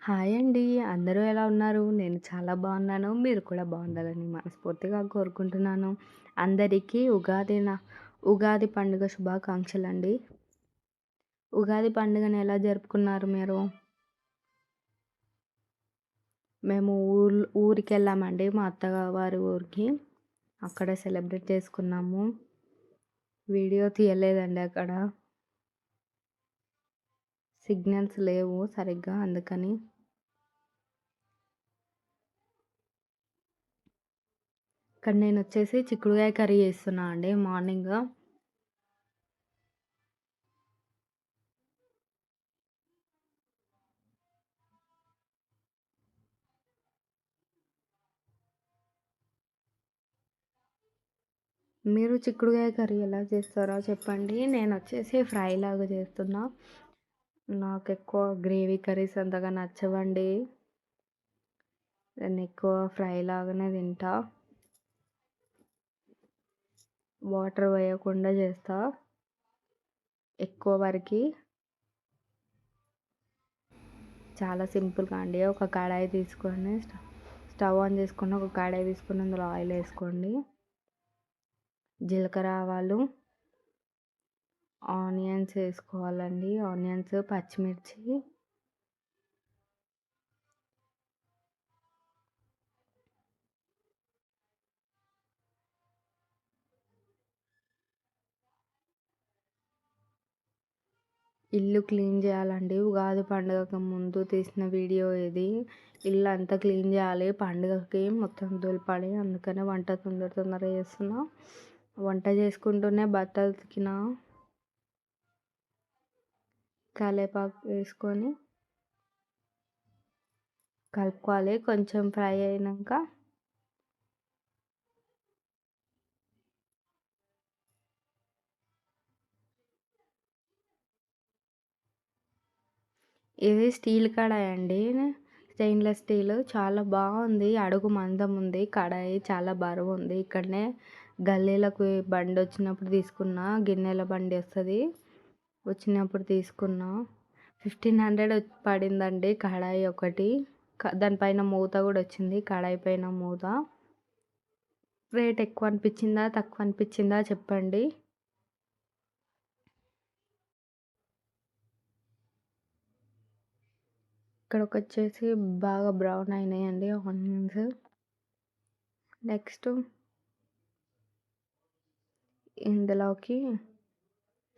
Hi అండి. అందరూ ఎలా ఉన్నారు? నేను చాలా బాగున్నాను. మీరు కూడా బాగుండాలని మనస్ఫూర్తిగా కోరుకుంటున్నాను. అందరికీ ఉగాది పండుగ శుభాకాంక్షలండి. ఉగాది పండుగను ఎలా జరుపుకున్నారు మీరు? మేము ఊరికెళ్ళామండి మా అత్తవారి ఊరికి. అక్కడ సెలబ్రేట్ చేసుకున్నాము. వీడియో తీయలేదండి అక్కడ. సిగ్నల్స్ లేవు సరిగ్గా అందుకని. ఇక్కడ నేనొచ్చేసి చిక్కుడుగాయ కర్రీ చేస్తున్నా అండి మార్నింగ్. మీరు చిక్కుడుగాయ కర్రీ ఎలా చేస్తారో చెప్పండి. నేనొచ్చేసి ఫ్రై లాగా చేస్తున్నా. నాకెక్కువ గ్రేవీ కర్రీస్ అంతగా నచ్చవండి. నేనెక్కువ ఫ్రై లాగానే తింటా. వాటర్ వేయకుండా చేస్తా ఎక్కువ వరకి. చాలా సింపుల్‌గా అండి. ఒక కడాయి తీసుకొని స్టవ్ ఆన్ చేసుకొని ఒక కడాయి తీసుకొని అందులో ఆయిల్ వేసుకోండి. జీలకర్ర, ఆవాలు, ఆనియన్స్ వేసుకోవాలండి. ఆనియన్స్, పచ్చిమిర్చి, ఇల్లు క్లీన్ చేయాలండి. ఉగాది పండుగకు ముందు తీసిన వీడియో ఇది. ఇల్లు అంతా క్లీన్ చేయాలి పండుగకి మొత్తం దులపాలి. అందుకనే వంట తొందరగా చేస్తున్నా. వంట చేసుకుంటూనే బట్టలు ఉతికిన. కరివేపాకు వేసుకొని కలుపుకోవాలి. కొంచెం ఫ్రై అయినాక ఇది స్టీల్ కడాయి అండి. స్టెయిన్లెస్ స్టీల్ చాలా బాగుంది. అడుగు మందం ఉంది. కడాయి చాలా బరువు ఉంది. ఇక్కడనే గల్లీలకు బండి వచ్చినప్పుడు తీసుకున్నా. గిన్నెల బండి వస్తుంది, వచ్చినప్పుడు తీసుకున్నా. 1500 పడిందండి కడాయి ఒకటి. దానిపైన మూత కూడా వచ్చింది. కడాయి పైన మూత. రేట్ ఎక్కువ అనిపించిందా తక్కువ అనిపించిందా చెప్పండి. ఇక్కడికొచ్చేసి బాగా బ్రౌన్ అయినాయండి ఆనియన్స్. నెక్స్ట్ ఇందులోకి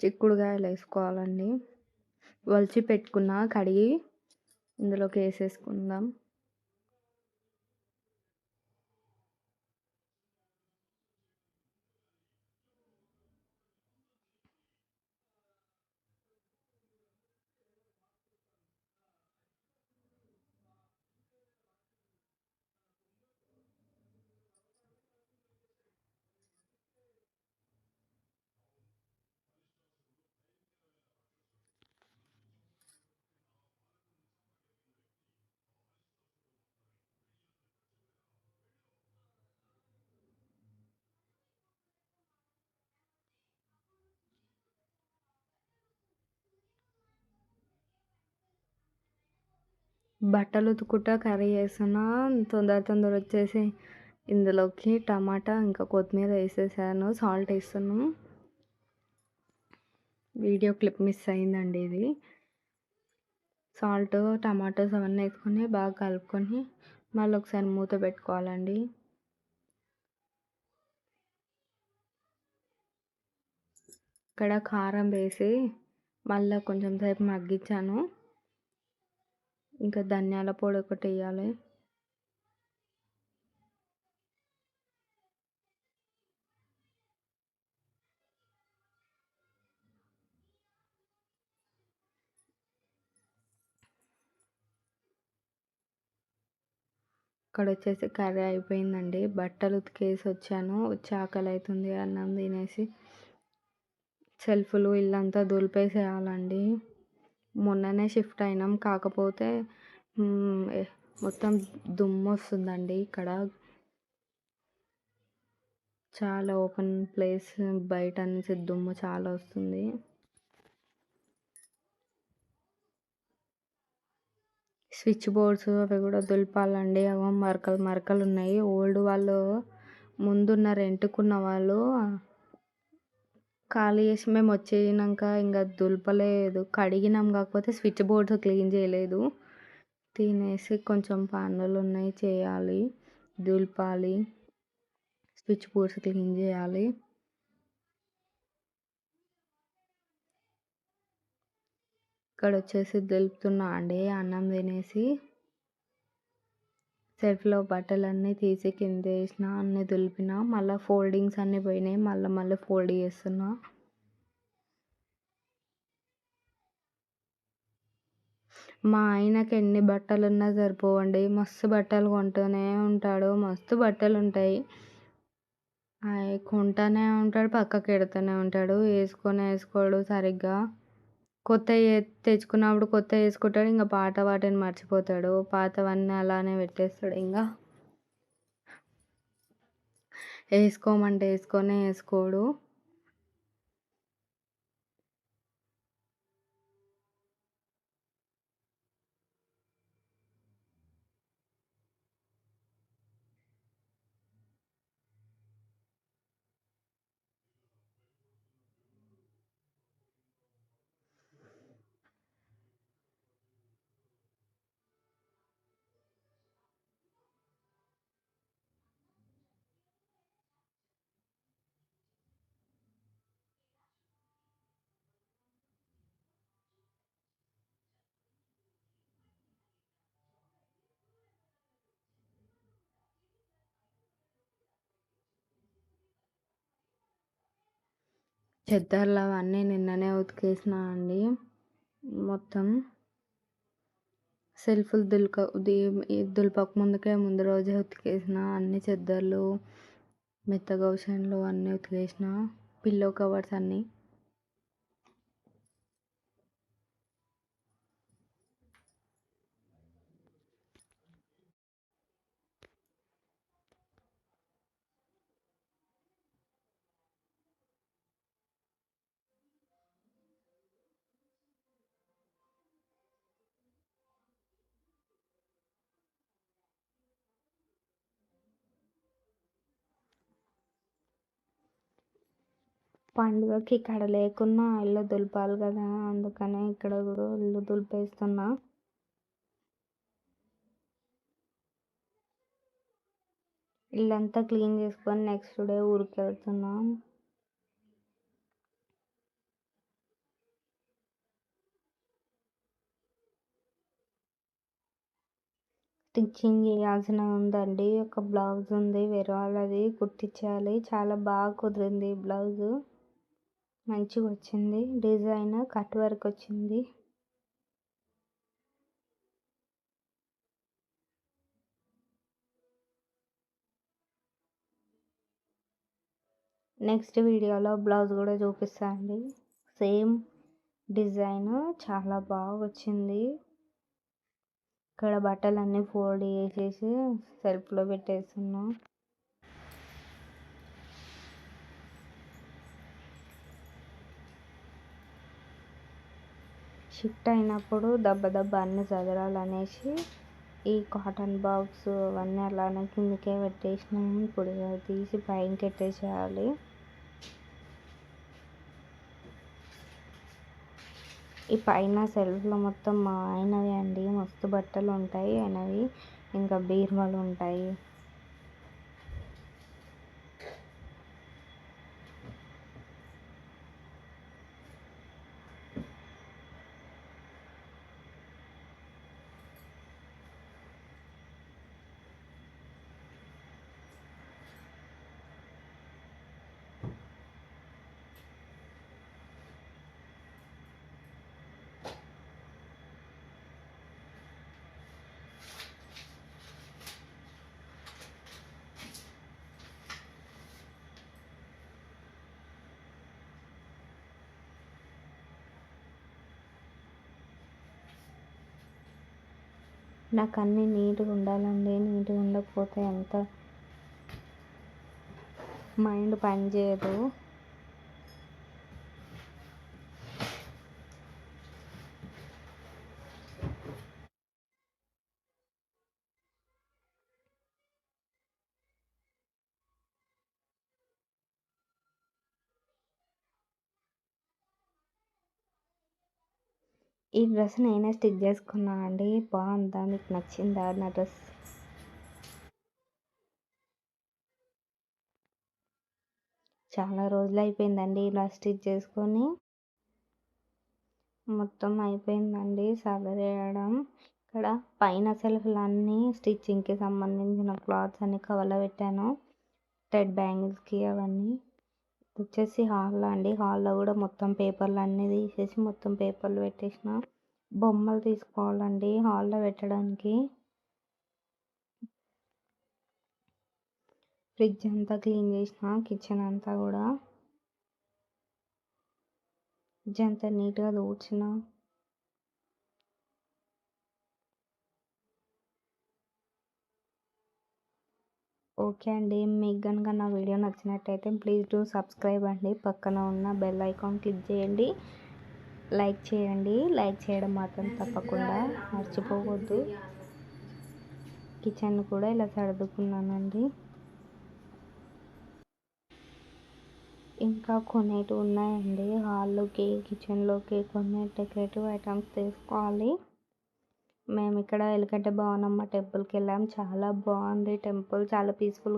చిక్కుడుగాయలు వేసుకోవాలండి. ఒలిచి పెట్టుకున్న కడిగి ఇందులోకి వేసేసుకుందాం. బట్టలు ఉతుకుట కర్రీ చేస్తున్నా. తొందర వచ్చేసి ఇందులోకి టమాటా ఇంకా కొత్తిమీర వేసేసాను. సాల్ట్ వేస్తున్నాము. వీడియో క్లిప్ మిస్ అయిందండి ఇది. సాల్ట్, టమాటోస్ అవన్నీ వేసుకొని బాగా కలుపుకొని మళ్ళీ ఒకసారి మూత పెట్టుకోవాలండి. ఇక్కడ కారం వేసి మళ్ళీ కొంచెం సేపు మగ్గించాను. ఇంకా ధనియాల పొడి ఒకటి వేయాలి. ఇక్కడ వచ్చేసి కర్రీ అయిపోయిందండి. బట్టలు ఉతికేసి వచ్చాను. వచ్చి ఆకలి అవుతుంది అన్నం తినేసి సెల్ఫ్లు ఇల్లంతా దులిపేసేయాలండి. మొన్ననే షిఫ్ట్ అయినాం. కాకపోతే మొత్తం దుమ్ము వస్తుందండి. ఇక్కడ చాలా ఓపెన్ ప్లేస్, బయట నుంచి దుమ్ము చాలా వస్తుంది. స్విచ్ బోర్డ్స్ అవి కూడా దులపాలండి. అగో మరకలు మరకలు ఉన్నాయి. ఓల్డ్ వాళ్ళు ముందున్న రెంట్‌కున్న వాళ్ళు ఖాళీ చేసి మేము వచ్చేయినంక ఇంక దులపలేదు. కడిగినాం కాకపోతే స్విచ్ బోర్డ్స్ క్లీన్ చేయలేదు. తినేసి కొంచెం పనులున్నాయి చేయాలి. దులపాలి. స్విచ్ బోర్డ్స్ క్లీన్ చేయాలి. ఇక్కడొచ్చేసి దులుపుతున్నా అండి. అన్నం తినేసి సెల్ఫ్‌లో బట్టలన్నీ తీసి కిందేసిన, అన్నీ దులిపిన. మళ్ళా ఫోల్డింగ్స్ అన్నీ పోయినాయి. మళ్ళీ ఫోల్డ్ చేస్తున్నా. మా ఆయనకి ఎన్ని బట్టలున్నా సరిపోవండి. మస్తు బట్టలు కొంటూనే ఉంటాడు. మస్తు బట్టలుంటాయి. కొంటానే ఉంటాడు, పక్కకెడతానే ఉంటాడు. వేసుకోడు సరిగ్గా. కొత్తయి తెచ్చుకున్నప్పుడు కొత్తయి వేసుకుంటాడు. ఇంక పాత వాటిని మర్చిపోతాడు. పాతవన్నీ అలానే పెట్టేస్తాడు ఇంగ. వేసుకోమంటే వేసుకోడు. చెద్దర్లు అవన్నీ నిన్ననే ఉతికేసిన అండి. మొత్తం సెల్ఫ్‌లు దులపక ముందు రోజే ఉతికేసిన. అన్ని చెద్దర్లు, మెత్తగౌషన్లు అన్నీ ఉతికేసిన. పిల్లో కవర్స్ అన్నీ. పండుగకి ఇక్కడ లేకున్నా ఇల్లు దులపాలి కదా, అందుకనే ఇక్కడ కూడా ఇల్లు దులిపేస్తున్నా. ఇల్లంతా క్లీన్ చేసుకొని నెక్స్ట్ డే ఊరికి వెళ్తున్నా. స్టిచ్చింగ్ చేయాల్సిన ఉందండి. ఒక బ్లౌజ్ ఉంది వేరే వాళ్ళది, కుట్టించాలి. చాలా బాగా కుదిరింది బ్లౌజు. మంచిగా వచ్చింది. డిజైన్ కట్ వర్క్ వచ్చింది. నెక్స్ట్ వీడియోలో బ్లౌజ్ కూడా చూపిస్తా అండి. సేమ్ డిజైన్ చాలా బాగా వచ్చింది. ఇక్కడ బట్టలన్నీ ఫోల్డ్ చేసేసి సెల్ఫ్లో పెట్టేస్తున్నా. షిఫ్ట్ అయినప్పుడు దెబ్బ అన్ని చదరాలనేసి ఈ కాటన్ బాక్స్ అవన్నీ అలానే కిందకే పెట్టేసినాము. ఇప్పుడు తీసి పైనకి పెట్టేసేయాలి. ఈ పైన సెల్ఫ్లో మొత్తం మా ఆయనవి అండి. మస్తు బట్టలు ఉంటాయి ఆయనవి. ఇంకా బీరువాలు ఉంటాయి. నాకు అన్నీ నీట్గా ఉండాలండి. నీట్గా ఉండకపోతే ఎంత మైండ్ పనిచేయదు. ఈ డ్రెస్ నేనే స్టిచ్ చేసుకున్నా అండి. బాగుందా, మీకు నచ్చిందా నా డ్రెస్? చాలా రోజులు అయిపోయిందండి ఇలా స్టిచ్ చేసుకొని. మొత్తం అయిపోయిందండి సదరేయడం. ఇక్కడ పైన సెల్ఫ్‌లన్నీ స్టిచ్చింగ్‌కి సంబంధించిన క్లాత్స్ అన్ని కవర్‌లో పెట్టాను. థ్రెడ్ బ్యాంగిల్స్‌కి అవన్నీ. వచ్చేసి హాల్‌లో అండి. హాల్‌లో కూడా మొత్తం పేపర్లు అన్నీ తీసేసి మొత్తం పేపర్లు పెట్టేసిన. బొమ్మలు తీసుకోవాలండి హాల్‌లో పెట్టడానికి. ఫ్రిడ్జ్ అంతా క్లీన్ చేసిన, కిచెన్ అంతా కూడా ఫ్రిడ్జ్ అంతా నీట్‌గా తుడిచిన. ఓకే అండి. మీకు గనుక నా వీడియో నచ్చినట్టయితే ప్లీజ్ డూ సబ్స్క్రైబ్ అండి. పక్కన ఉన్న బెల్ ఐకాన్ క్లిక్ చేయండి. లైక్ చేయండి. లైక్ చేయడం మాత్రం తప్పకుండా మర్చిపోవద్దు. కిచెన్ కూడా ఇలా సర్దుకున్నానండి. ఇంకా కొనేటివి ఉన్నాయండి. హాల్లోకి, కిచెన్లోకి కొన్ని డెకరేటివ్ ఐటమ్స్ తీసుకోవాలి. మేము ఇక్కడ ఎలికంట భవనమ్మ టెంపుల్కి వెళ్ళాం. చాలా బాగుంది టెంపుల్, చాలా పీస్ఫుల్.